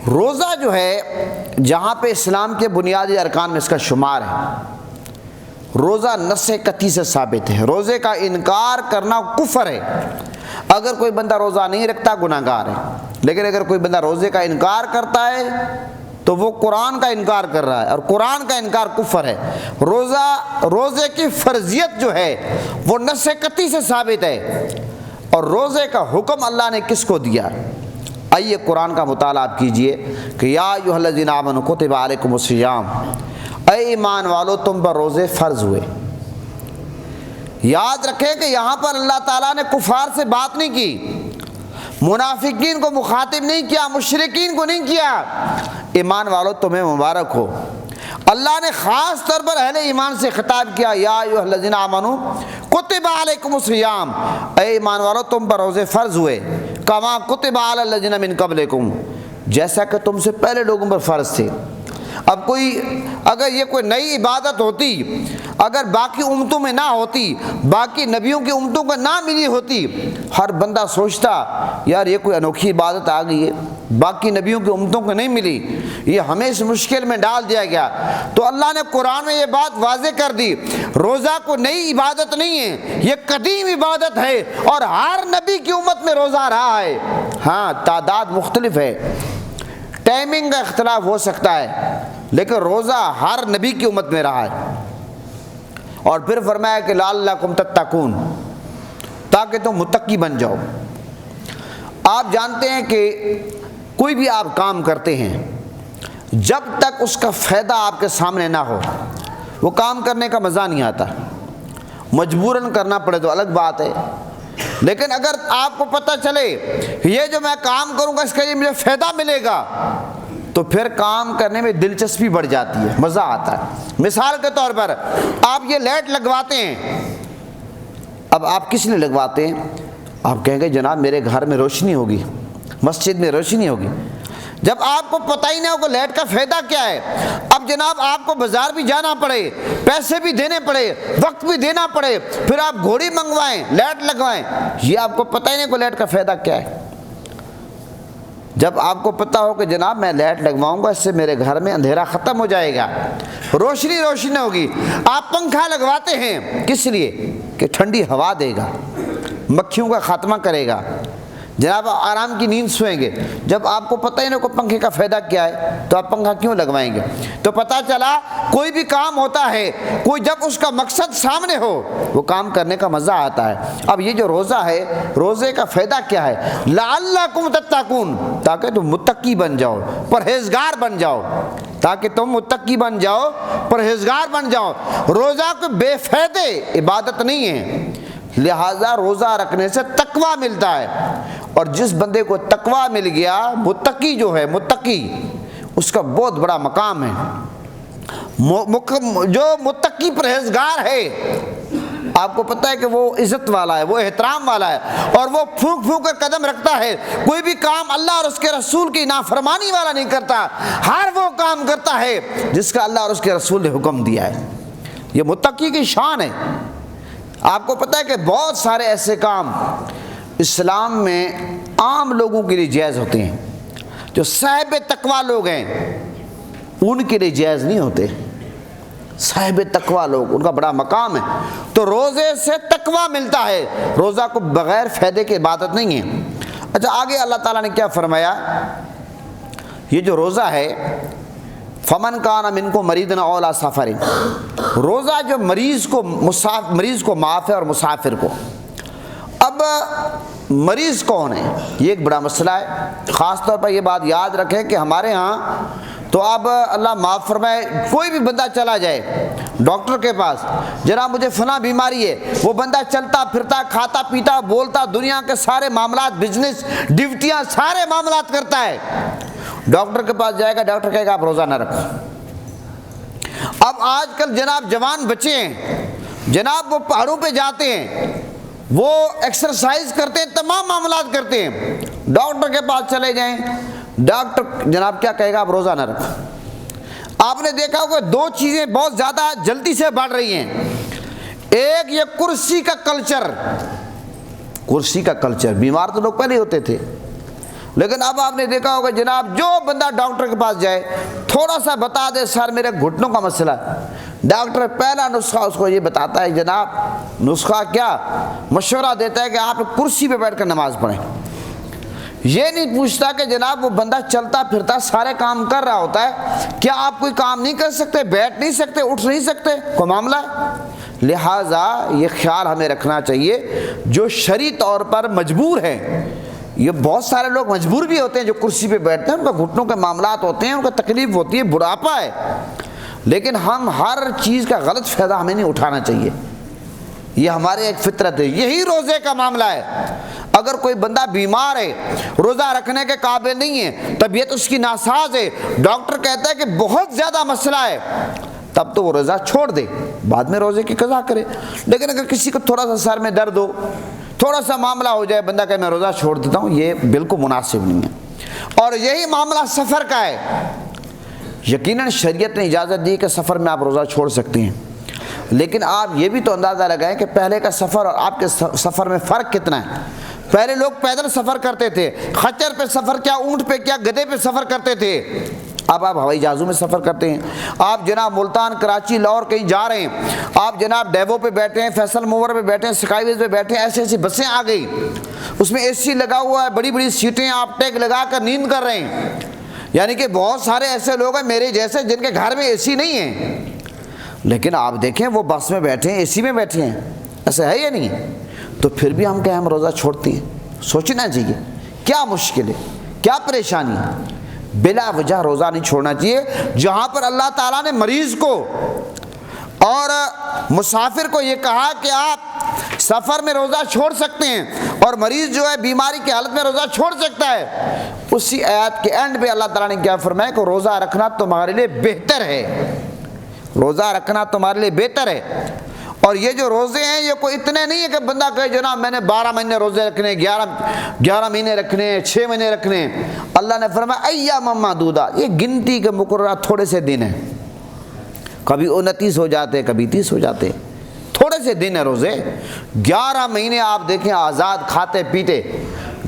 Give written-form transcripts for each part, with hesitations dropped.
روزہ جو ہے جہاں پہ اسلام کے بنیادی ارکان میں اس کا شمار ہے، روزہ نص قطعی سے ثابت ہے، روزے کا انکار کرنا کفر ہے۔ اگر کوئی بندہ روزہ نہیں رکھتا گناہ گار ہے، لیکن اگر کوئی بندہ روزے کا انکار کرتا ہے تو وہ قرآن کا انکار کر رہا ہے، اور قرآن کا انکار کفر ہے۔ روزے کی فرضیت جو ہے وہ نص قطعی سے ثابت ہے، اور روزے کا حکم اللہ نے کس کو دیا؟ آئیے قرآن کا مطالعہ آپ کیجئے کہ یا ایھا الذین آمنوا کتب علیکم الصیام، اے ایمان والو تم پر روزے فرض ہوئے۔ یاد رکھیں کہ یہاں پر اللہ تعالیٰ نے کفار سے بات نہیں کی، منافقین کو مخاطب نہیں کیا، مشرکین کو نہیں کیا، ایمان والو تمہیں مبارک ہو۔ اللہ نے خاص طور پر اہل ایمان سے خطاب کیا، یا ایھا الذین آمنوا کتب علیکم الصیام، اے ایمان والو تم پر روزے فرض ہوئے، کما کتب علی الذین من قبلکم، جیسا کہ تم سے پہلے لوگوں پر فرض تھے۔ اب اگر یہ کوئی نئی عبادت ہوتی، اگر باقی امتوں میں نہ ہوتی، باقی نبیوں کی امتوں کو نہ ملی ہوتی، ہر بندہ سوچتا یار یہ کوئی انوکھی عبادت آ گئی ہے، باقی نبیوں کی امتوں کو نہیں ملی، یہ ہمیں اس مشکل میں ڈال دیا گیا۔ تو اللہ نے قرآن میں یہ بات واضح کر دی، روزہ کوئی نئی عبادت نہیں ہے، یہ قدیم عبادت ہے، اور ہر نبی کی امت میں روزہ رہا ہے۔ ہاں تعداد مختلف ہے، ٹائمنگ کا اختلاف ہو سکتا ہے، لیکن روزہ ہر نبی کی امت میں رہا ہے۔ اور پھر فرمایا کہ لعلکم تتقون، تاکہ تم متقی بن جاؤ۔ آپ جانتے ہیں کہ کوئی بھی آپ کام کرتے ہیں، جب تک اس کا فائدہ آپ کے سامنے نہ ہو وہ کام کرنے کا مزہ نہیں آتا۔ مجبوراً کرنا پڑے تو الگ بات ہے، لیکن اگر آپ کو پتہ چلے یہ جو میں کام کروں گا اس کا یہ مجھے فائدہ ملے گا، تو پھر کام کرنے میں دلچسپی بڑھ جاتی ہے، مزہ آتا ہے۔ مثال کے طور پر آپ یہ لائٹ لگواتے ہیں، اب آپ کس لیے لگواتے ہیں؟ آپ کہیں گے جناب میرے گھر میں روشنی ہوگی، مسجد میں روشنی ہوگی۔ جب آپ کو پتہ ہی نہ ہو کہ لائٹ کا فائدہ کیا ہے، اب جناب آپ کو بازار بھی جانا پڑے، پیسے بھی دینے پڑے، وقت بھی دینا پڑے، پھر آپ گھوڑی منگوائیں، لائٹ لگوائیں، یہ آپ کو پتہ ہی نہیں کہ لائٹ کا فائدہ کیا ہے۔ جب آپ کو پتہ ہو کہ جناب میں لائٹ لگواؤں گا اس سے میرے گھر میں اندھیرا ختم ہو جائے گا، روشنی ہوگی، آپ پنکھا لگواتے ہیں کس لیے؟ کہ ٹھنڈی ہوا دے گا، مکھیوں کا خاتمہ کرے گا، جناب آرام کی نیند سوئیں گے۔ جب آپ کو پتہ ہی نہیں کہ پنکھے کا فائدہ کیا ہے تو آپ پنکھا کیوں لگوائیں گے؟ تو پتہ چلا کوئی بھی کام ہوتا ہے، کوئی جب اس کا مقصد سامنے ہو وہ کام کرنے کا مزہ آتا ہے۔ اب یہ جو روزہ ہے، روزے کا فائدہ کیا ہے؟ لعلکم تتقون، تاکہ تم متقی بن جاؤ، پرہیزگار بن جاؤ، تاکہ تم متقی بن جاؤ، پرہیزگار بن جاؤ۔ روزہ کوئی بے فائدے عبادت نہیں ہے، لہذا روزہ رکھنے سے تقویٰ ملتا ہے، اور جس بندے کو تقویٰ مل گیا، متقی جو ہے، متقی اس کا بہت بڑا مقام ہے۔ جو متقی پرہیزگار ہے آپ کو پتہ ہے کہ وہ عزت والا ہے، وہ احترام والا ہے، اور وہ پھونک پھونک کر قدم رکھتا ہے، کوئی بھی کام اللہ اور اس کے رسول کی نافرمانی والا نہیں کرتا، ہر وہ کام کرتا ہے جس کا اللہ اور اس کے رسول نے حکم دیا ہے۔ یہ متقی کی شان ہے۔ آپ کو پتہ ہے کہ بہت سارے ایسے کام اسلام میں عام لوگوں کے لیے جائز ہوتے ہیں، جو صاحب تقویٰ لوگ ہیں ان کے لیے جائز نہیں ہوتے۔ صاحب تقویٰ لوگ، ان کا بڑا مقام ہے۔ تو روزے سے تقویٰ ملتا ہے، روزہ کو بغیر فائدے کی عبادت نہیں ہے۔ اچھا آگے اللہ تعالیٰ نے کیا فرمایا؟ یہ جو روزہ ہے، فمن کان منکم مریضا او علی سفر، روزہ جو مریض کو معاف ہے اور مسافر کو۔ اب مریض کون ہے؟ یہ ایک بڑا مسئلہ ہے۔ خاص طور پر یہ بات یاد رکھیں کہ ہمارے ہاں تو اب اللہ معاف فرمائے، کوئی بھی بندہ چلا جائے ڈاکٹر کے پاس، جناب مجھے فلاں بیماری ہے، وہ بندہ چلتا پھرتا، کھاتا پیتا، بولتا، دنیا کے سارے معاملات، بزنس، ڈیوٹیاں، سارے معاملات کرتا ہے، ڈاکٹر کے پاس جائے گا، ڈاکٹر کہے گا آپ روزہ نہ رکھو۔ اب آج کل جناب جوان بچے ہیں، جناب وہ پہاڑوں پہ جاتے ہیں، وہ ایکسرسائز کرتے ہیں، تمام معاملات کرتے ہیں، ڈاکٹر کے پاس چلے جائیں، ڈاکٹر جناب کیا کہے گا؟ آپ روزہ نہ رکھو۔ آپ نے دیکھا ہوگا دو چیزیں بہت زیادہ جلدی سے بڑھ رہی ہیں، ایک یہ کرسی کا کلچر، کرسی کا کلچر، بیمار تو لوگ پہلے ہوتے تھے، لیکن اب آپ نے دیکھا ہوگا جناب جو بندہ ڈاکٹر کے پاس جائے تھوڑا سا بتا دے سر میرے گھٹنوں کا مسئلہ ہے، ڈاکٹر پہلا نسخہ اس کو یہ بتاتا ہے جناب، نسخہ کیا مشورہ دیتا ہے کہ آپ کرسی پہ بیٹھ کر نماز پڑھیں۔ یہ نہیں پوچھتا کہ جناب وہ بندہ چلتا پھرتا سارے کام کر رہا ہوتا ہے، کیا آپ کوئی کام نہیں کر سکتے، بیٹھ نہیں سکتے، اٹھ نہیں سکتے، کوئی معاملہ ہے؟ لہٰذا یہ خیال ہمیں رکھنا چاہیے جو شرعی طور پر مجبور ہیں، یہ بہت سارے لوگ مجبور بھی ہوتے ہیں جو کرسی پہ بیٹھتے ہیں، ان کا گھٹنوں کے معاملات ہوتے ہیں، ان کو تکلیف ہوتی ہے، بڑھاپا ہے، لیکن ہم ہر چیز کا غلط فائدہ ہمیں نہیں اٹھانا چاہیے، یہ ہمارے ایک فطرت ہے۔ یہی روزے کا معاملہ ہے، اگر کوئی بندہ بیمار ہے، روزہ رکھنے کے قابل نہیں ہے، طبیعت اس کی ناساز ہے، ڈاکٹر کہتا ہے کہ بہت زیادہ مسئلہ ہے، تب تو وہ روزہ چھوڑ دے، بعد میں روزے کی قضا کرے۔ لیکن اگر کسی کو تھوڑا سا سر میں درد ہو، تھوڑا سا معاملہ ہو جائے، بندہ کہ میں روزہ چھوڑ دیتا ہوں، یہ بالکل مناسب نہیں ہے۔ اور یہی معاملہ سفر کا ہے، یقیناً شریعت نے اجازت دی کہ سفر میں آپ روزہ چھوڑ سکتے ہیں، لیکن آپ یہ بھی تو اندازہ لگائیں کہ پہلے کا سفر اور آپ کے سفر میں فرق کتنا ہے۔ پہلے لوگ پیدل سفر کرتے تھے، خچر پہ سفر کیا، اونٹ پہ کیا، گدھے پہ سفر کرتے تھے، اب آپ ہوائی جہازوں میں سفر کرتے ہیں۔ آپ جناب ملتان، کراچی، لاہور کہیں جا رہے ہیں، آپ جناب ڈیوو پہ بیٹھے ہیں، فیصل موور پہ بیٹھے ہیں، اسکائی ویز پہ بیٹھے ہیں، ایسی بسیں آ گئی، اس میں اے سی لگا ہوا ہے، بڑی بڑی سیٹیں، آپ ٹیک لگا کر نیند کر رہے ہیں۔ یعنی کہ بہت سارے ایسے لوگ ہیں میرے جیسے جن کے گھر میں اے سی نہیں ہے، لیکن آپ دیکھیں وہ بس میں بیٹھے ہیں، اے سی میں بیٹھے ہیں، ایسا ہے یا نہیں؟ تو پھر بھی ہم کہیں ہم روزہ چھوڑتے ہیں۔ سوچنا چاہیے کیا مشکل ہے، کیا پریشانی ہے؟ بلا وجہ روزہ نہیں چھوڑنا چاہیے۔ جہاں پر اللہ تعالیٰ نے مریض کو اور مسافر کو یہ کہا کہ آپ سفر میں روزہ چھوڑ سکتے ہیں، اور مریض جو ہے بیماری کی حالت میں روزہ چھوڑ سکتا ہے، اسی آیت کے اینڈ پہ اللہ تعالیٰ نے کیا فرمایا کہ روزہ رکھنا تمہارے لیے بہتر ہے، روزہ رکھنا تمہارے لیے بہتر ہے۔ اور یہ جو روزے ہیں یہ کوئی اتنے نہیں ہے کہ بندہ کہے جناب میں نے 12 مہینے روزے رکھنے، 11 مہینے رکھنے، 6 مہینے رکھنے۔ اللہ نے فرمایا ایام معدودہ، یہ گنتی کے مقررہ تھوڑے سے دن ہیں، کبھی 29 ہو جاتے، کبھی 30 ہو جاتے، تھوڑے سے دن ہیں روزے۔ 11 مہینے آپ دیکھیں آزاد کھاتے پیتے،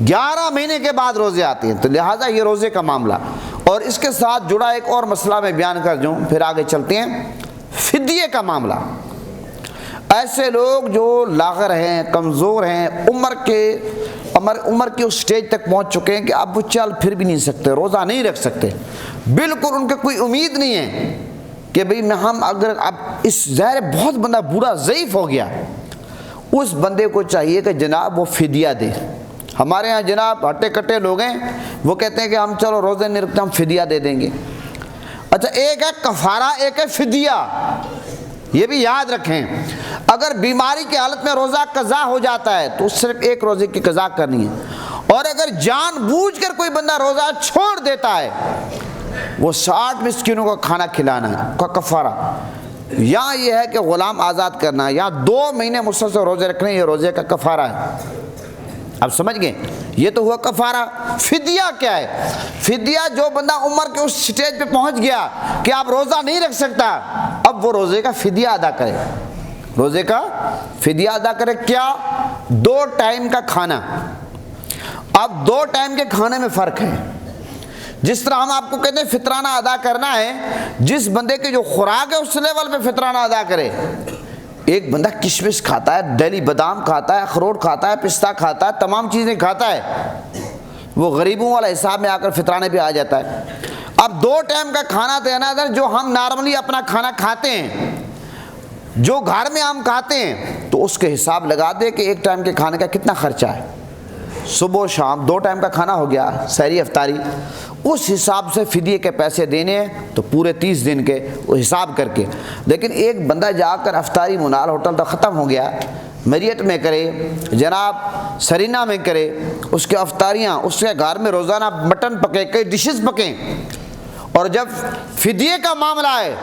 11 مہینے کے بعد روزے آتے ہیں، تو لہٰذا یہ روزے کا معاملہ۔ اور اس کے ساتھ جڑا ایک اور مسئلہ میں بیان کر دوں، پھر آگے چلتے ہیں، فدیے کا معاملہ۔ ایسے لوگ جو لاغر ہیں، کمزور ہیں، عمر کے اس سٹیج تک پہنچ چکے ہیں کہ اب وہ چل پھر بھی نہیں سکتے، روزہ نہیں رکھ سکتے، بالکل ان کے کوئی امید نہیں ہے کہ بھئی میں ہم اگر اب اس ظاہر بہت بندہ بوڑھا ضعیف ہو گیا، اس بندے کو چاہیے کہ جناب وہ فدیہ دے۔ ہمارے ہاں جناب ہٹے کٹے لوگ ہیں، وہ کہتے ہیں کہ ہم چلو روزے نہیں رکھتے، ہم فدیہ دے دیں گے۔ اچھا ایک ہے کفارہ، ایک ہے فدیہ، یہ بھی یاد رکھیں۔ اگر بیماری کی حالت میں روزہ قضا ہو جاتا ہے تو صرف ایک روزے کی قضا کرنی ہے، اور اگر جان بوجھ کر کوئی بندہ روزہ چھوڑ دیتا ہے وہ 60 مسکینوں کو کھانا کھلانا ہے کا کفارہ، یا یہ ہے کہ غلام آزاد کرنا ہے، یا 2 مہینے مسلسل روزے رکھنے، یہ روزے کا کفارہ ہے۔ اب سمجھ گئے، یہ تو ہوا کفارہ۔ فدیہ کیا ہے؟ فدیہ جو بندہ عمر کے اس سٹیج پہ پہنچ گیا کہ آپ روزہ نہیں رکھ سکتا، اب وہ روزے کا فدیہ ادا کرے، روزے کا فدیہ ادا کرے۔ کیا؟ 2 ٹائم کا کھانا۔ اب 2 ٹائم کے کھانے میں فرق ہے، جس طرح ہم آپ کو کہتے ہیں فطرانہ ادا کرنا ہے، جس بندے کی جو خوراک ہے اس لیول پہ فطرانہ ادا کرے۔ ایک بندہ کشمش کھاتا ہے، ڈیلی بادام کھاتا ہے، اخروٹ کھاتا ہے، پستہ کھاتا ہے، تمام چیزیں کھاتا ہے، وہ غریبوں والا حساب میں آ کر فطرانے پہ آ جاتا ہے۔ اب 2 ٹائم کا کھانا دینا ہے، جو ہم نارملی اپنا کھانا کھاتے ہیں، جو گھر میں ہم کھاتے ہیں، تو اس کے حساب لگا دے کہ ایک ٹائم کے کھانے کا کتنا خرچہ ہے، صبح و شام 2 ٹائم کا کھانا ہو گیا، سحری افطاری، اس حساب سے فدیے کے پیسے دینے ہیں، تو پورے 30 دن کے وہ حساب کر کے۔ لیکن ایک بندہ جا کر افطاری منال ہوٹل تک ختم ہو گیا، میریٹ میں کرے، جناب سرینا میں کرے، اس کے افطاریاں، اس کے گھر میں روزانہ مٹن پکے، کئی ڈشز پکیں، اور جب فدیے کا معاملہ ہے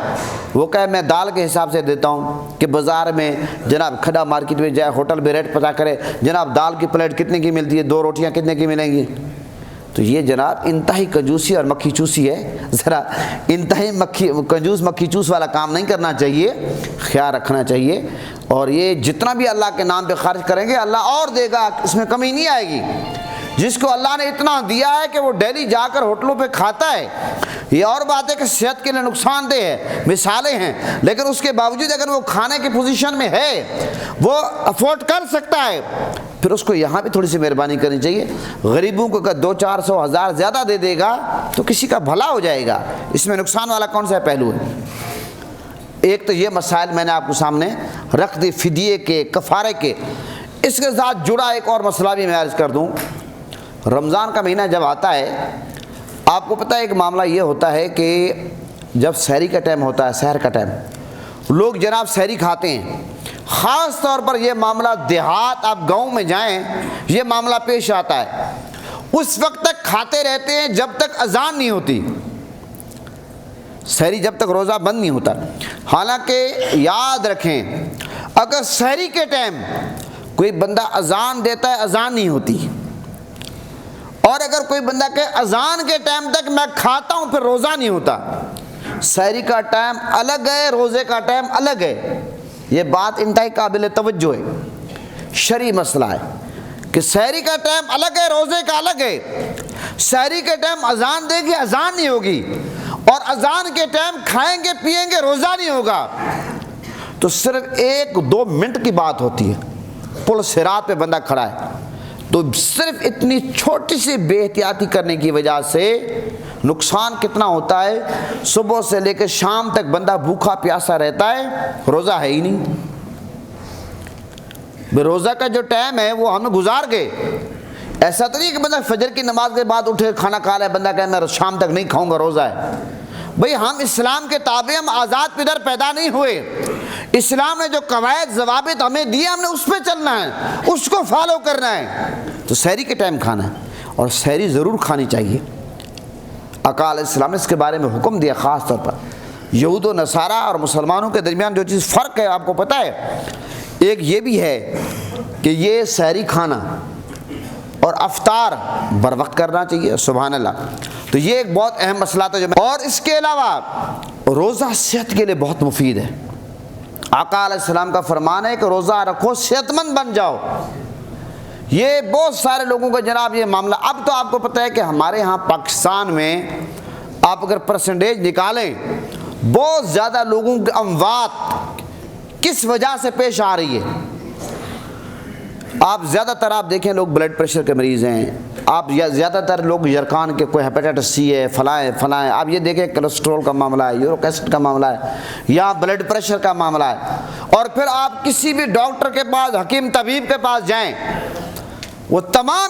وہ کہے میں دال کے حساب سے دیتا ہوں، کہ بازار میں جناب کھڑا مارکیٹ میں جائے، ہوٹل میں ریٹ پتہ کرے، جناب دال کی پلیٹ کتنے کی ملتی ہے، 2 روٹیاں کتنے کی ملیں گی، تو یہ جناب انتہائی کنجوسی اور مکھی چوسی ہے۔ ذرا انتہائی کنجوس مکھی چوس والا کام نہیں کرنا چاہیے، خیال رکھنا چاہیے۔ اور یہ جتنا بھی اللہ کے نام پہ خرچ کریں گے اللہ اور دے گا، اس میں کمی نہیں آئے گی۔ جس کو اللہ نے اتنا دیا ہے کہ وہ ڈیلی جا کر ہوٹلوں پہ کھاتا ہے، یہ اور بات ہے کہ صحت کے لیے نقصان دہ ہے، مثالیں ہیں، لیکن اس کے باوجود اگر وہ کھانے کی پوزیشن میں ہے، وہ افورڈ کر سکتا ہے، پھر اس کو یہاں بھی تھوڑی سی مہربانی کرنی چاہیے۔ غریبوں کو اگر 200-400 ہزار زیادہ دے دے گا تو کسی کا بھلا ہو جائے گا، اس میں نقصان والا کون سا پہلو ہے؟ ایک تو یہ مسائل میں نے آپ کو سامنے رکھ دی، فدیے کے، کفارے کے۔ اس کے ساتھ جڑا ایک اور مسئلہ بھی میں عرض کر دوں۔ رمضان کا مہینہ جب آتا ہے، آپ کو پتہ ہے ایک معاملہ یہ ہوتا ہے کہ جب سحری کا ٹائم ہوتا ہے، سحر کا ٹائم، لوگ جناب سحری کھاتے ہیں۔ خاص طور پر یہ معاملہ دیہات، آپ گاؤں میں جائیں، یہ معاملہ پیش آتا ہے۔ اس وقت تک کھاتے رہتے ہیں جب تک اذان نہیں ہوتی، سحری جب تک روزہ بند نہیں ہوتا۔ حالانکہ یاد رکھیں، اگر سحری کے ٹائم کوئی بندہ اذان دیتا ہے، اذان نہیں ہوتی، اور اگر کوئی بندہ کہ اذان کے ٹائم تک میں کھاتا ہوں، پھر روزہ نہیں ہوتا۔ سحری کا ٹائم الگ ہے، روزے کا ٹائم الگ ہے۔ یہ بات انتہائی قابل توجہ ہے، شرعی مسئلہ ہے کہ سحری کا ٹائم الگ ہے، روزے کا الگ ہے۔ سحری کے ٹائم اذان دے گی، اذان نہیں ہوگی، اور اذان کے ٹائم کھائیں گے پیئیں گے، روزہ نہیں ہوگا۔ تو صرف 1-2 منٹ کی بات ہوتی ہے، پل صراط پہ بندہ کھڑا ہے، تو صرف اتنی چھوٹی سی بے احتیاطی کرنے کی وجہ سے نقصان کتنا ہوتا ہے۔ صبح سے لے کے شام تک بندہ بھوکا پیاسا رہتا ہے، روزہ ہے ہی نہیں۔ بے روزہ کا جو ٹائم ہے وہ ہم گزار گئے۔ ایسا تو نہیں کہ بندہ فجر کی نماز کے بعد اٹھے کھانا کھا لے، بندہ کہے میں شام تک نہیں کھاؤں گا، روزہ ہے۔ بھئی ہم اسلام کے تابع، ہم آزاد پدر پیدا نہیں ہوئے۔ اسلام نے جو قواعد ضوابط ہمیں دیے، ہم نے اس پہ چلنا ہے، اس کو فالو کرنا ہے۔ تو سحری کے ٹائم کھانا ہے، اور سحری ضرور کھانی چاہیے۔ آقا علیہ السلام نے اس کے بارے میں حکم دیا، خاص طور پر یہود و نصارہ اور مسلمانوں کے درمیان جو چیز فرق ہے آپ کو پتہ ہے، ایک یہ بھی ہے کہ یہ سحری کھانا اور افطار بر وقت کرنا چاہیے، سبحان اللہ۔ تو یہ ایک بہت اہم مسئلہ تھا اور اس کے علاوہ روزہ صحت کے لیے بہت مفید ہے۔ آقا علیہ السلام کا فرمان ہے کہ روزہ رکھو، صحت مند بن جاؤ۔ یہ بہت سارے لوگوں کا جناب یہ معاملہ، اب تو آپ کو پتہ ہے کہ ہمارے ہاں پاکستان میں آپ اگر پرسنٹیج نکالیں، بہت زیادہ لوگوں کی اموات کس وجہ سے پیش آ رہی ہے۔ آپ زیادہ تر آپ دیکھیں لوگ بلڈ پریشر کے مریض ہیں، آپ زیادہ تر لوگ یرقان کے، کوئی ہیپیٹائٹس سی ہے، فلاں ہے، آپ یہ دیکھیں کولیسٹرول کا معاملہ ہے، یورک ایسڈ کا معاملہ ہے، یا بلڈ پریشر کا معاملہ ہے۔ اور پھر آپ کسی بھی ڈاکٹر کے پاس، حکیم طبیب کے پاس جائیں، وہ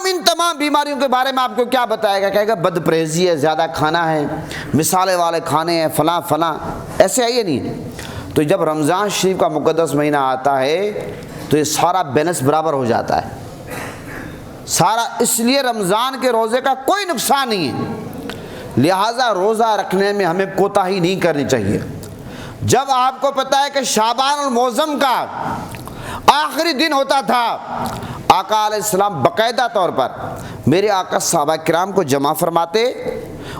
ان تمام بیماریوں کے بارے میں آپ کو کیا بتائے گا؟ کہے گا بد پرہیزی ہے، زیادہ کھانا ہے، مثالے والے کھانے ہیں، فلاں۔ ایسے ہے یہ نہیں۔ تو جب رمضان شریف کا مقدس مہینہ آتا ہے تو یہ سارا بیلنس برابر ہو جاتا ہے سارا، اس لیے رمضان کے روزے کا کوئی نقصان نہیں ہے، لہٰذا روزہ رکھنے میں ہمیں کوتاہی نہیں کرنی چاہیے۔ جب آپ کو پتہ ہے کہ شعبان المعظم کا آخری دن ہوتا تھا، آقا علیہ السلام باقاعدہ طور پر میرے آقا صحابہ کرام کو جمع فرماتے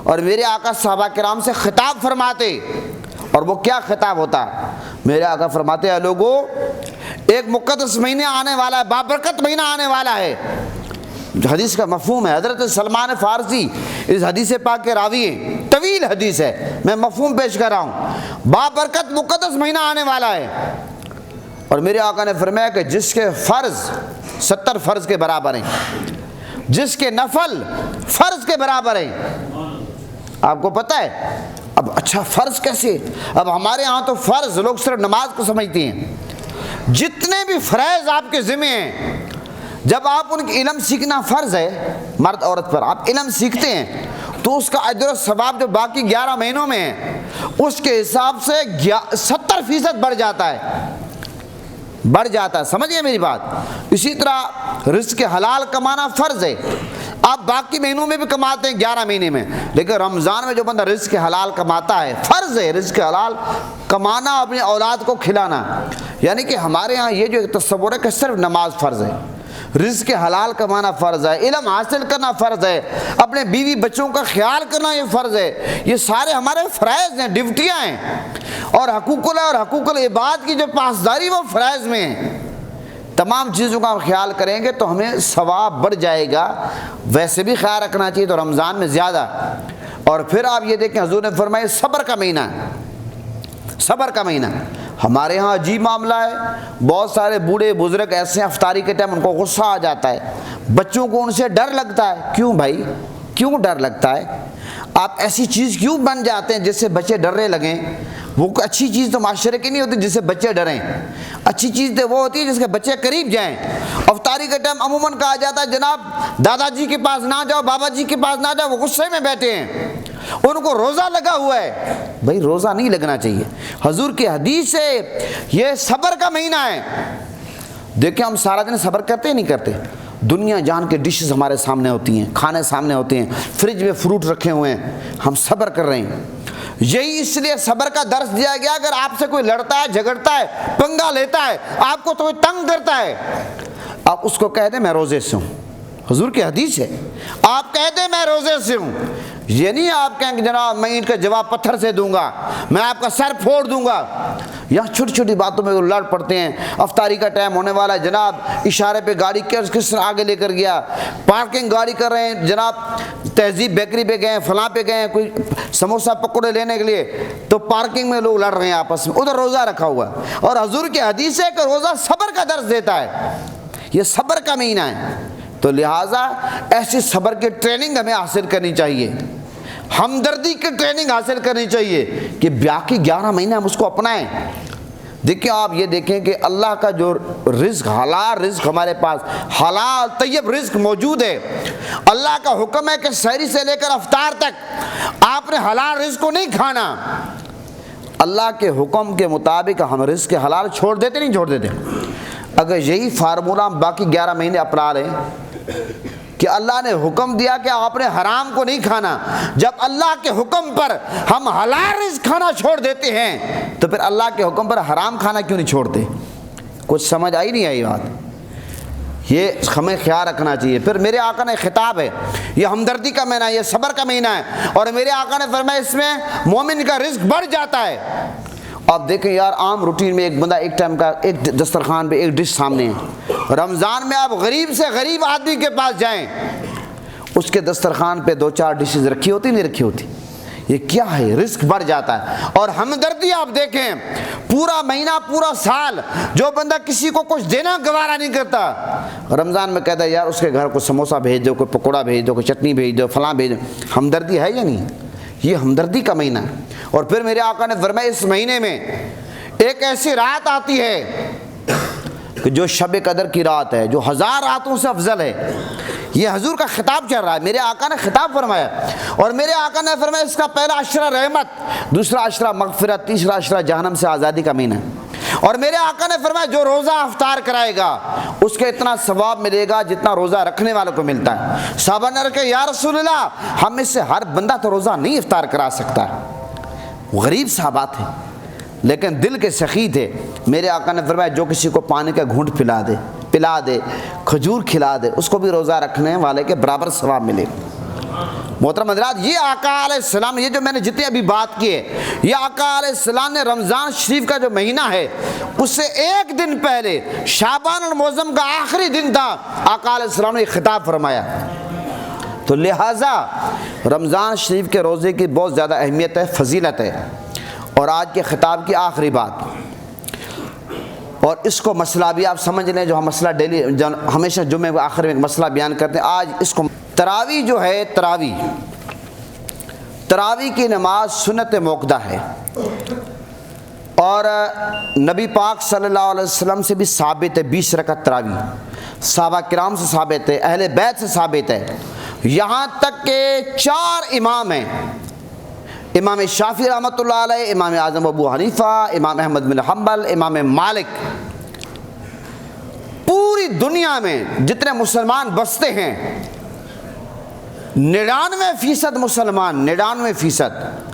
اور میرے آقا صحابہ کرام سے خطاب فرماتے۔ اور وہ کیا خطاب ہوتا؟ میرے آقا فرماتے ہیں لوگو، ایک مقدس مہینے آنے والا ہے، بابرکت مہینہ آنے والا ہے۔ حدیث کا مفہوم ہے، حضرت سلمان فارسی اس حدیث پاک کے راوی ہیں، طویل حدیث ہے، میں مفہوم پیش کر رہا ہوں۔ بابرکت مقدس مہینہ آنے والا ہے، اور میرے آقا نے فرمایا کہ جس کے فرض 70 فرض کے برابر ہیں، جس کے نفل فرض کے برابر ہیں۔ آپ کو پتہ ہے اب اچھا فرض کیسے؟ اب ہمارے ہاں تو فرض لوگ صرف نماز کو سمجھتے ہیں، جتنے بھی فرائض آپ کے ذمہ ہیں، جب آپ ان کی علم سیکھنا فرض ہے، مرد عورت پر آپ علم سیکھتے ہیں تو اس کا اجر و ثواب جو باقی 11 مہینوں میں ہے اس کے حساب سے 70% بڑھ جاتا ہے، سمجھیے میری بات۔ اسی طرح رزق حلال کمانا فرض ہے، آپ باقی مہینوں میں بھی کماتے ہیں 11 مہینے میں، لیکن رمضان میں جو بندہ رزق حلال کماتا ہے، فرض ہے رزق حلال کمانا، اپنی اولاد کو کھلانا۔ یعنی کہ ہمارے ہاں یہ جو تصور ہے کہ صرف نماز فرض ہے، رزق حلال کمانا فرض ہے، علم حاصل کرنا فرض ہے، اپنے بیوی بچوں کا خیال کرنا یہ فرض ہے، یہ سارے ہمارے فرائض ہیں، ڈیوٹیاں ہیں، اور حقوق اللہ اور حقوق العباد کی جو پاسداری وہ فرائض میں ہیں۔ تمام چیزوں کا ہم خیال کریں گے تو ہمیں ثواب بڑھ جائے گا. ویسے بھی خیال رکھنا چاہیے تو رمضان میں زیادہ. اور پھر آپ یہ دیکھیں حضور نے فرمایا صبر کا مہینہ ہے. صبر کا مہینہ. ہمارے ہاں عجیب معاملہ ہے, بہت سارے بوڑھے بزرگ ایسے ہیں افطاری کے ٹائم ان کو غصہ آ جاتا ہے, بچوں کو ان سے ڈر لگتا ہے. کیوں بھائی, کیوں ڈر لگتا ہے؟ آپ ایسی چیز کیوں بن جاتے ہیں جس سے بچے ڈرنے لگیں؟ وہ اچھی چیز تو معاشرے کی نہیں ہوتی جس سے بچے ڈریں. اچھی چیز تو وہ ہوتی ہے جس کے بچے قریب جائیں. افطاری کے ٹائم عموماً کہا جاتا ہے جناب دادا جی کے پاس نہ جاؤ, بابا جی کے پاس نہ جاؤ, وہ غصے میں بیٹھے ہیں, ان کو روزہ لگا ہوا ہے. بھائی روزہ نہیں لگنا چاہیے. حضور کی حدیث ہے یہ صبر کا مہینہ ہے. دیکھیں ہم سارا دن صبر کرتے ہیں نہیں کرتے؟ دنیا جان کے ڈشز ہمارے سامنے ہوتی ہیں, کھانے سامنے ہوتے ہیں, فریج میں فروٹ رکھے ہوئے ہیں, ہم صبر کر رہے ہیں. یہی اس لیے صبر کا درس دیا گیا. اگر آپ سے کوئی لڑتا ہے, جھگڑتا ہے, پنگا لیتا ہے, آپ کو تو تنگ کرتا ہے, آپ اس کو کہہ دیں میں روزے سے ہوں. حضور کی حدیث ہے, آپ کہہ دیں میں روزے سے ہوں. یہ نہیں آپ کہیں کہ جناب میں ان کا جواب پتھر سے دوں گا, میں آپ کا سر پھوڑ دوں گا. یہاں چھوٹی چھوٹی باتوں میں لڑ پڑتے ہیں. افطاری کا ٹائم ہونے والا ہے جناب, اشارے پہ گاڑی کس طرح آگے لے کر گیا, پارکنگ گاڑی کر رہے ہیں جناب, تہذیب بیکری پہ گئے, فلاں پہ گئے, کوئی سموسہ پکوڑے لینے کے لیے, تو پارکنگ میں لوگ لڑ رہے ہیں آپس میں, ادھر روزہ رکھا ہوا ہے. اور حضور کی حدیث ہے کہ روزہ صبر کا درس دیتا ہے. یہ صبر کا مہینہ ہے. تو لہٰذا ایسی صبر کی ٹریننگ ہمیں حاصل کرنی چاہیے, ہمدردی کی ٹریننگ حاصل کرنی چاہیے کہ باقی 11 مہینے ہم اس کو اپنائیں. دیکھیں آپ یہ دیکھیں کہ اللہ کا جو رزق, حلال رزق ہمارے پاس, حلال طیب رزق موجود ہے. اللہ کا حکم ہے کہ سحری سے لے کر افطار تک آپ نے حلال رزق کو نہیں کھانا. اللہ کے حکم کے مطابق ہم رزق حلال چھوڑ دیتے نہیں چھوڑ دیتے. اگر یہی فارمولہ ہم باقی 11 مہینے اپنا لیں کہ اللہ نے حکم دیا کہ آپ نے حرام کو نہیں کھانا, جب اللہ کے حکم پر ہم حلال رزق کھانا چھوڑ دیتے ہیں تو پھر اللہ کے حکم پر حرام کھانا کیوں نہیں چھوڑتے؟ کچھ سمجھ آئی نہیں آئی بات؟ یہ ہمیں خیال رکھنا چاہیے. پھر میرے آقا نے خطاب ہے, یہ ہمدردی کا مہینہ ہے, یہ صبر کا مہینہ ہے, اور میرے آقا نے فرمایا اس میں مومن کا رزق بڑھ جاتا ہے. آپ دیکھیں یار عام روٹین میں ایک بندہ ایک ٹائم کا ایک دسترخوان پہ ایک ڈش سامنے ہے. رمضان میں آپ غریب سے غریب آدمی کے پاس جائیں, اس کے دسترخوان پہ 2-4 ڈشز رکھی ہوتی نہیں رکھی ہوتی. یہ کیا ہے؟ رزق بڑھ جاتا ہے. اور ہمدردی آپ دیکھیں, پورا مہینہ پورا سال جو بندہ کسی کو کچھ دینا گوارا نہیں کرتا, رمضان میں کہتا ہے یار اس کے گھر کو سموسہ بھیج دو, کوئی پکوڑا بھیج دو, کوئی چٹنی بھیج دو, فلاں بھیج دو. ہمدردی ہے یا نہیں؟ یہ ہمدردی کا مہینہ ہے. اور پھر میرے آقا نے فرمایا اس مہینے میں ایک ایسی رات آتی ہے کہ جو شب قدر کی رات ہے, جو 1000 راتوں سے افضل ہے. یہ حضور کا خطاب چل رہا ہے, میرے آقا نے خطاب فرمایا. اور میرے آقا نے فرمایا اس کا پہلا عشرہ رحمت, دوسرا عشرہ مغفرت, تیسرا عشرہ جہنم سے آزادی کا مہینہ. اور میرے آقا نے فرمایا جو روزہ افطار کرائے گا اس کے اتنا ثواب ملے گا جتنا روزہ رکھنے والوں کو ملتا ہے. صحابہ نے کہا یا رسول اللہ ہم میں سے ہر بندہ تو روزہ نہیں افطار کرا سکتا. غریب صحابہ تھے لیکن دل کے سخی تھے. میرے آقا نے فرمایا جو کسی کو پانی کا گھونٹ پلا دے, کھجور کھلا دے, اس کو بھی روزہ رکھنے والے کے برابر ثواب ملے. محترم حضرات, یہ آقا علیہ السلام, یہ جو میں نے جتنی ابھی بات کی ہے, یہ آقا علیہ السلام نے رمضان شریف کا جو مہینہ ہے اس سے ایک دن پہلے شعبان المعظم کا آخری دن تھا, آقا علیہ السلام نے یہ خطاب فرمایا. تو لہٰذا رمضان شریف کے روزے کی بہت زیادہ اہمیت ہے, فضیلت ہے. اور آج کے خطاب کی آخری بات, اور اس کو مسئلہ بھی آپ سمجھ لیں, جو ہم مسئلہ ڈیلی ہمیشہ جمعے کو آخر میں مسئلہ بیان کرتے ہیں, آج اس کو تراویح جو ہے, تراویح کی نماز سنت موقدہ ہے. اور نبی پاک صلی اللہ علیہ وسلم سے بھی ثابت ہے 20 رکعت تراویح, صحابہ کرام سے ثابت ہے, اہل بیت سے ثابت ہے. یہاں تک کہ 4 امام ہیں, امام شافعی رحمۃ اللہ علیہ, امام اعظم ابو حنیفہ, امام احمد بن حنبل, امام مالک. پوری دنیا میں جتنے مسلمان بستے ہیں 99%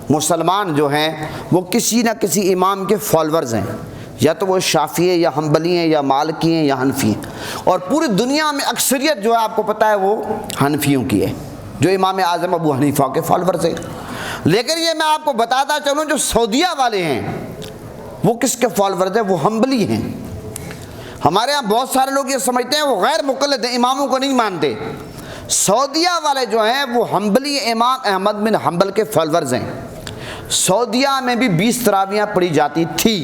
مسلمان جو ہیں وہ کسی نہ کسی امام کے فالورز ہیں, یا تو وہ شافعی ہیں یا حنبلی ہیں یا مالکی ہیں یا حنفی ہیں. اور پوری دنیا میں اکثریت جو ہے آپ کو پتہ ہے وہ حنفیوں کی ہے, جو امام اعظم ابو حنیفہ کے فالورز ہیں. لیکن یہ میں آپ کو بتاتا چلوں جو سعودیہ والے ہیں وہ کس کے فالورز ہیں؟ وہ حنبلی ہیں. ہمارے ہاں بہت سارے لوگ یہ سمجھتے ہیں وہ غیر مقلد ہیں، اماموں کو نہیں مانتے۔ سعودیہ والے جو ہیں وہ حنبلی امام احمد بن حنبل کے فالورز ہیں۔ سعودیہ میں بھی 20 تراویحیں پڑھی جاتی تھی۔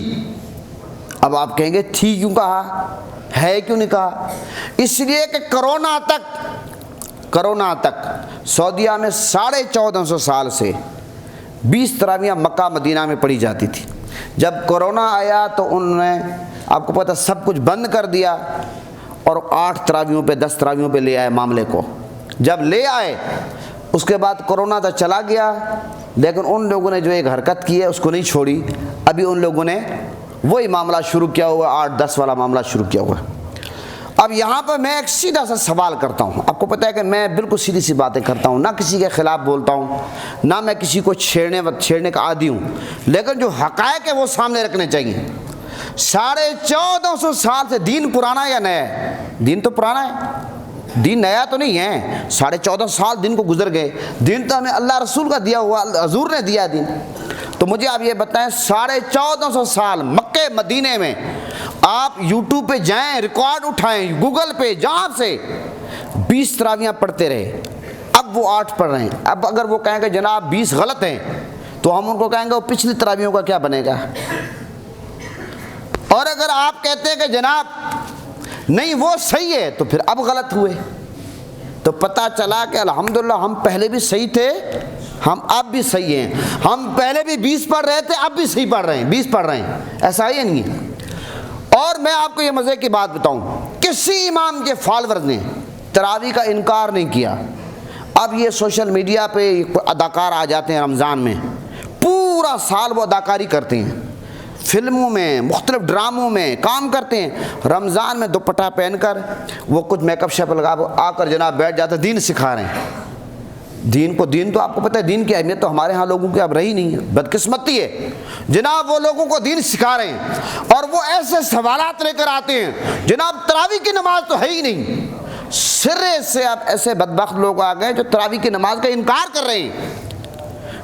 اب آپ کہیں گے تھی کیوں کہا، ہے کیوں نہیں کہا؟ اس لیے کہ کرونا تک سعودیہ میں 1450 سال سے 20 تراویحیں مکہ مدینہ میں پڑھی جاتی تھی۔ جب کرونا آیا تو انہوں نے آپ کو پتہ سب کچھ بند کر دیا اور 8 تراویحوں پہ 10 تراویحوں پہ لے آئے معاملے کو۔ جب لے آئے اس کے بعد کرونا تو چلا گیا، لیکن ان لوگوں نے جو ایک حرکت کی ہے اس کو نہیں چھوڑی۔ ابھی ان لوگوں نے وہی معاملہ شروع کیا ہوا، 8-10 والا معاملہ شروع کیا ہوا۔ اب یہاں پر میں ایک سیدھا سا سوال کرتا ہوں، آپ کو پتہ ہے کہ میں بالکل سیدھی سی باتیں کرتا ہوں، نہ کسی کے خلاف بولتا ہوں، نہ میں کسی کو چھیڑنے کا عادی ہوں، لیکن جو حقائق ہے وہ سامنے رکھنے چاہیے۔ 1450 سال سے دین پرانا یا نیا ہے؟ دین تو پرانا ہے، دین نیا تو نہیں ہے۔ 1450 سال دین کو گزر گئے، دین تو ہمیں اللہ رسول کا دیا ہوا، حضور نے دیا دین۔ تو مجھے آپ یہ بتائیں 1450 سال مکہ مدینے میں آپ یوٹیوب پہ جائیں، ریکارڈ اٹھائیں، گوگل پہ جہاں سے 20 تراویحیں پڑھتے رہے، اب وہ 8 پڑھ رہے ہیں۔ اب اگر وہ کہیں کہ جناب 20 غلط ہیں تو ہم ان کو کہیں گے وہ پچھلی تراویحوں کا کیا بنے گا؟ اور اگر آپ کہتے ہیں کہ جناب نہیں وہ صحیح ہے تو پھر اب غلط ہوئے۔ تو پتہ چلا کہ الحمدللہ ہم پہلے بھی صحیح تھے، ہم اب بھی صحیح ہیں۔ ہم پہلے بھی 20 پڑھ رہے تھے، اب بھی صحیح پڑھ رہے ہیں، 20 پڑھ رہے ہیں، ایسا ہی نہیں ہے۔ اور میں آپ کو یہ مزے کی بات بتاؤں، کسی امام کے فالورز نے تراویح کا انکار نہیں کیا۔ اب یہ سوشل میڈیا پہ اداکار آ جاتے ہیں رمضان میں، پورا سال وہ اداکاری کرتے ہیں، فلموں میں مختلف ڈراموں میں کام کرتے ہیں، رمضان میں دوپٹہ پہن کر وہ کچھ میک اپ شیپ لگا آ کر جناب بیٹھ جاتے، دین سکھا رہے ہیں۔ دین تو آپ کو پتہ ہے دین کی اہمیت تو ہمارے ہاں لوگوں کی اب رہی نہیں ہے، بدقسمتی ہے جناب۔ وہ لوگوں کو دین سکھا رہے ہیں اور وہ ایسے سوالات لے کر آتے ہیں، جناب تراویح کی نماز تو ہے ہی نہیں۔ سرے سے اب ایسے بدبخت لوگ آ گئے جو تراویح کی نماز کا انکار کر رہے ہیں۔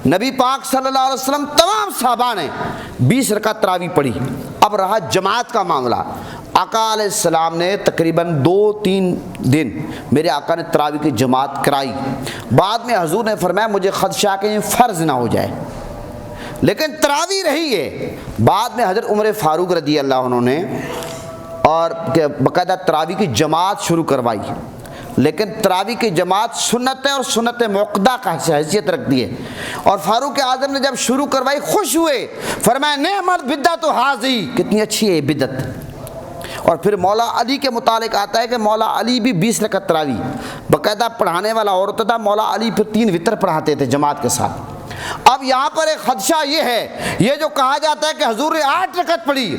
نبی پاک صلی اللہ علیہ وسلم تمام صحابہ نے 20 رکعت تراویح پڑھی۔ اب رہا جماعت کا معاملہ، آقا علیہ السلام نے تقریباً 2-3 دن میرے آقا نے تراویح کی جماعت کرائی۔ بعد میں حضور نے فرمایا مجھے خدشہ کہ یہ فرض نہ ہو جائے، لیکن تراویح رہی ہے۔ بعد میں حضرت عمر فاروق رضی اللہ عنہ نے اور باقاعدہ تراویح کی جماعت شروع کروائی، لیکن تراویح کی جماعت سنت ہے اور سنت موقدہ کا حیثیت رکھتی ہے۔ اور فاروق اعظم نے جب شروع کروائی خوش ہوئے، فرمایا نعم البدعۃ ھذی، کتنی اچھی ہے یہ بدعت۔ اور پھر مولا علی کے متعلق آتا ہے کہ مولا علی بھی 20 رکعت تراویح باقاعدہ پڑھانے والا اور ہوتا تھا، مولا علی پھر 3 وتر پڑھاتے تھے جماعت کے ساتھ۔ اب یہاں پر ایک خدشہ یہ ہے، یہ جو کہا جاتا ہے کہ حضور نے 8 رکعت پڑھی،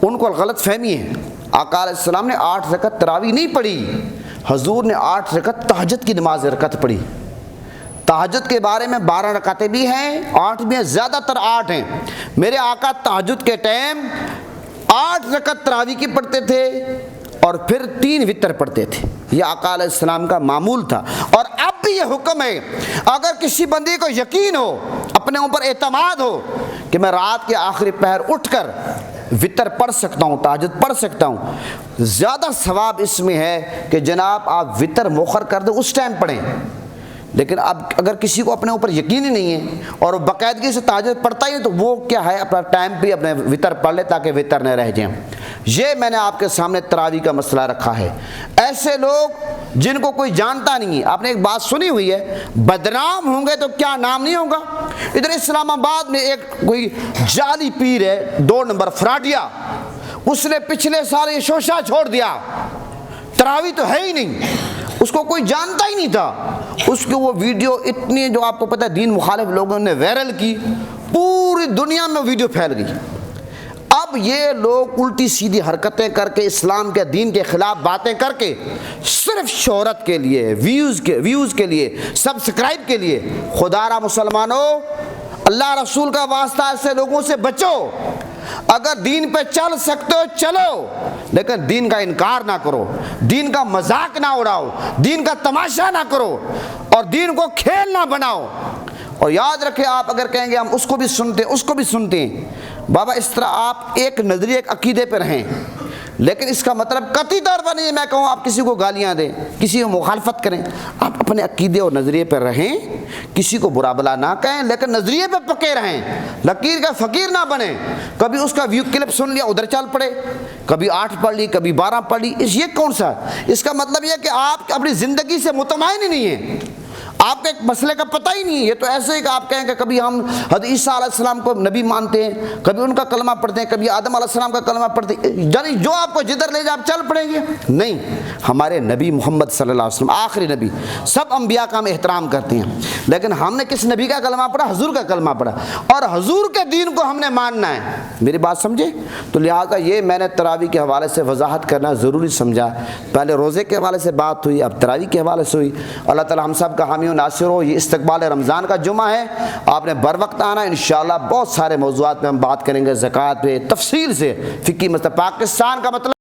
ان کو غلط فہمی ہے۔ آقا علیہ السلام نے 8 رکعت تراویح نہیں پڑھی، حضور نے 8 رکعت تہجد کی نماز رکعت پڑھی۔ تہجد کے بارے میں 12 رکعتیں بھی ہیں، 8 بھی ہیں، زیادہ تر 8 ہیں۔ میرے آقا تہجد کے ٹائم 8 رکعت تراویح کی پڑھتے تھے اور پھر 3 وتر پڑھتے تھے، یہ آقا علیہ السلام کا معمول تھا۔ اور اب بھی یہ حکم ہے، اگر کسی بندے کو یقین ہو، اپنے اوپر اعتماد ہو کہ میں رات کے آخری پہر اٹھ کر وتر پڑھ سکتا ہوں، تہجد پڑھ سکتا ہوں، زیادہ ثواب اس میں ہے کہ جناب آپ وتر مؤخر کر دیں، اس ٹائم پڑھیں۔ لیکن اب اگر کسی کو اپنے اوپر یقین ہی نہیں ہے اور وہ باقاعدگی سے تہجد پڑھتا ہی نہیں تو وہ کیا ہے اپنا ٹائم پہ اپنے وتر پڑھ لے تاکہ وتر نہ رہ جائیں۔ یہ میں نے آپ کے سامنے تراویح کا مسئلہ رکھا ہے۔ ایسے لوگ جن کو کوئی جانتا نہیں ہے، آپ نے ایک بات سنی ہوئی ہے، بدنام ہوں گے تو کیا نام نہیں ہوگا۔ ادھر اسلام آباد میں ایک کوئی جعلی پیر ہے 2 نمبر فراڈیا، اس نے پچھلے سال یہ شوشہ چھوڑ دیا، تراویح تو ہے ہی نہیں، اس کو کوئی جانتا ہی نہیں تھا۔ اس کی وہ ویڈیو اتنی جو آپ کو پتہ ہے دین مخالف لوگوں نے وائرل کی، پوری دنیا میں ویڈیو پھیل گئی۔ اب یہ لوگ الٹی سیدھی حرکتیں کر کے اسلام کے دین کے خلاف باتیں کر کے صرف شہرت کے لیے، ویوز کے لیے، سبسکرائب کے لیے، خدا را مسلمانوں اللہ رسول کا واسطہ ایسے لوگوں سے بچو۔ اگر دین پہ چل سکتے ہو چلو، لیکن دین کا انکار نہ کرو، دین کا مذاق نہ اڑاؤ، دین کا تماشا نہ کرو اور دین کو کھیل نہ بناؤ۔ اور یاد رکھیں، آپ اگر کہیں گے ہم اس کو بھی سنتے ہیں اس کو بھی سنتے ہیں، بابا اس طرح آپ ایک نظریے ایک عقیدے پر رہیں، لیکن اس کا مطلب قطعی طور پر نہیں ہے میں کہوں آپ کسی کو گالیاں دیں، کسی کو مخالفت کریں، آپ اپنے عقیدے اور نظریے پر رہیں، کسی کو برا بلا نہ کہیں لیکن نظریے پہ پکے رہیں، لکیر کا فقیر نہ بنیں، کبھی اس کا ویو کلپ سن لیا ادھر چل پڑے، کبھی 8 پڑھ لی کبھی 12 پڑھ لی، یہ کون سا؟ اس کا مطلب یہ کہ آپ اپنی زندگی سے مطمئن ہی نہیں ہیں، آپ کو ایک مسئلے کا پتہ ہی نہیں ہے۔ یہ تو ایسے ہی کہ آپ کہیں کہ کبھی ہم حضرت عیسیٰ علیہ السلام کو نبی مانتے ہیں، کبھی ان کا کلمہ پڑھتے ہیں، کبھی آدم علیہ السلام کا کلمہ پڑھتے ہیں، یعنی جو آپ کو جدھر لے جائے آپ چل پڑیں گے؟ نہیں، ہمارے نبی محمد صلی اللہ علیہ وسلم آخری نبی، سب انبیاء کا ہم احترام کرتے ہیں، لیکن ہم نے کس نبی کا کلمہ پڑھا؟ حضور کا کلمہ پڑھا، اور حضور کے دین کو ہم نے ماننا ہے، میری بات سمجھے؟ تو لہٰذا یہ میں نے تراویح کے حوالے سے وضاحت کرنا ضروری سمجھا، پہلے روزے کے حوالے سے بات ہوئی، اب تراویح کے حوالے سے ہوئی۔ اللہ تعالی ہم سب کا حامی و ناصر ہو۔ یہ استقبال رمضان کا جمعہ ہے، آپ نے بر وقت آنا، انشاءاللہ بہت سارے موضوعات پہ ہم بات کریں گے، زکوٰۃ پہ تفصیل سے، فقہی مسئلہ، پاکستان کا مطلب